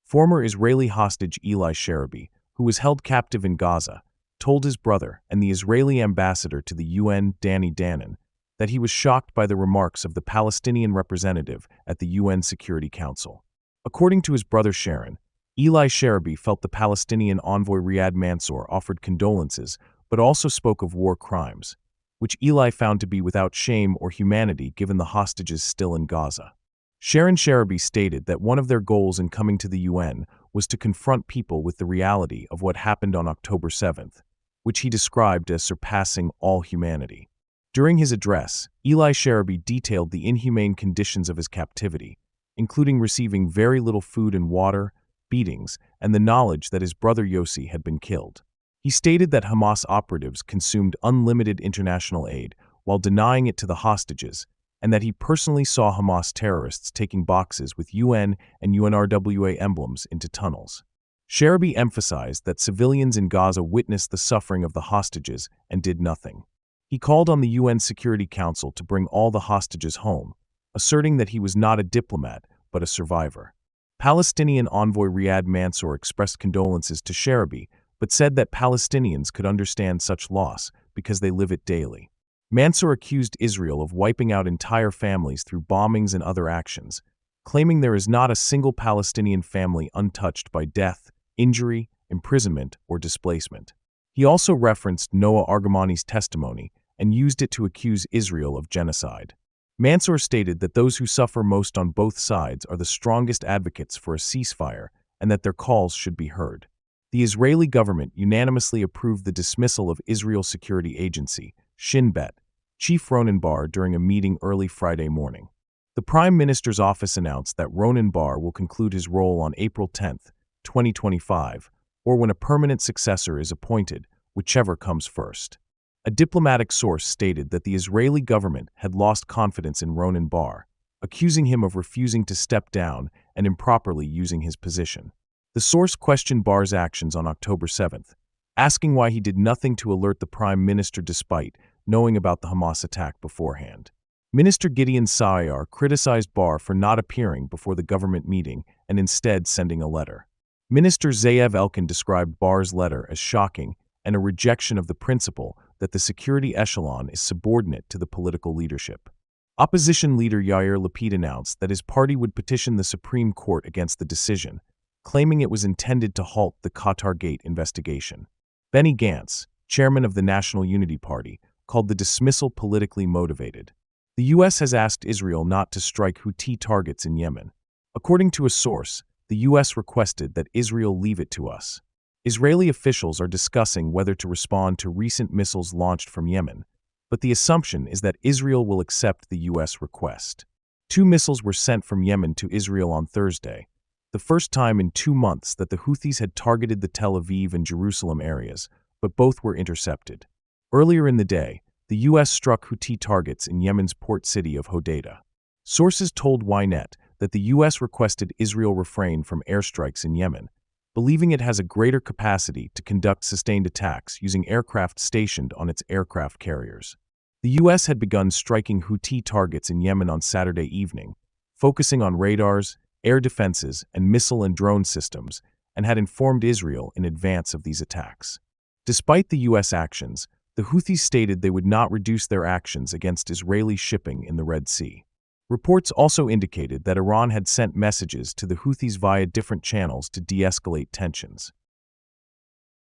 Former Israeli hostage Eli Sharabi, who was held captive in Gaza, told his brother and the Israeli ambassador to the UN, Danon, that he was shocked by the remarks of the Palestinian representative at the UN Security Council. According to his brother Sharon, Eli Sharabi felt the Palestinian envoy Riyad Mansour offered condolences but also spoke of war crimes, which Eli found to be without shame or humanity given the hostages still in Gaza. Sharon Sharabi stated that one of their goals in coming to the UN was to confront people with the reality of what happened on October 7th, which he described as surpassing all humanity. During his address, Eli Sharabi detailed the inhumane conditions of his captivity, including receiving very little food and water, beatings, and the knowledge that his brother Yossi had been killed. He stated that Hamas operatives consumed unlimited international aid while denying it to the hostages, and that he personally saw Hamas terrorists taking boxes with UN and UNRWA emblems into tunnels. Sharabi emphasized that civilians in Gaza witnessed the suffering of the hostages and did nothing. He called on the UN Security Council to bring all the hostages home, asserting that he was not a diplomat but a survivor. Palestinian envoy Riyad Mansour expressed condolences to Sharabi, but said that Palestinians could understand such loss because they live it daily. Mansour accused Israel of wiping out entire families through bombings and other actions, claiming there is not a single Palestinian family untouched by death, injury, imprisonment, or displacement. He also referenced Noah Argamani's testimony and used it to accuse Israel of genocide. Mansour stated that those who suffer most on both sides are the strongest advocates for a ceasefire and that their calls should be heard. The Israeli government unanimously approved the dismissal of Israel's security agency, Shin Bet, Chief Ronen Bar during a meeting early Friday morning. The Prime Minister's office announced that Ronen Bar will conclude his role on April 10, 2025, or when a permanent successor is appointed, whichever comes first. A diplomatic source stated that the Israeli government had lost confidence in Ronen Bar, accusing him of refusing to step down and improperly using his position. The source questioned Bar's actions on October 7th, asking why he did nothing to alert the Prime Minister despite knowing about the Hamas attack beforehand. Minister Gideon Saar criticized Bar for not appearing before the government meeting and instead sending a letter. Minister Ze'ev Elkin described Bar's letter as shocking and a rejection of the principle that the security echelon is subordinate to the political leadership. Opposition leader Yair Lapid announced that his party would petition the Supreme Court against the decision, claiming it was intended to halt the Qatar Gate investigation. Benny Gantz, chairman of the National Unity Party, called the dismissal politically motivated. The U.S. has asked Israel not to strike Houthi targets in Yemen. According to a source, the U.S. requested that Israel leave it to us. Israeli officials are discussing whether to respond to recent missiles launched from Yemen, but the assumption is that Israel will accept the U.S. request. 2 missiles were sent from Yemen to Israel on Thursday, the first time in 2 months that the Houthis had targeted the Tel Aviv and Jerusalem areas, but both were intercepted. Earlier in the day, the U.S. struck Houthi targets in Yemen's port city of Hodeidah. Sources told Ynet that the U.S. requested Israel refrain from airstrikes in Yemen, believing it has a greater capacity to conduct sustained attacks using aircraft stationed on its aircraft carriers. The U.S. had begun striking Houthi targets in Yemen on Saturday evening, focusing on radars, air defenses, and missile and drone systems, and had informed Israel in advance of these attacks. Despite the U.S. actions, the Houthis stated they would not reduce their actions against Israeli shipping in the Red Sea. Reports also indicated that Iran had sent messages to the Houthis via different channels to de-escalate tensions.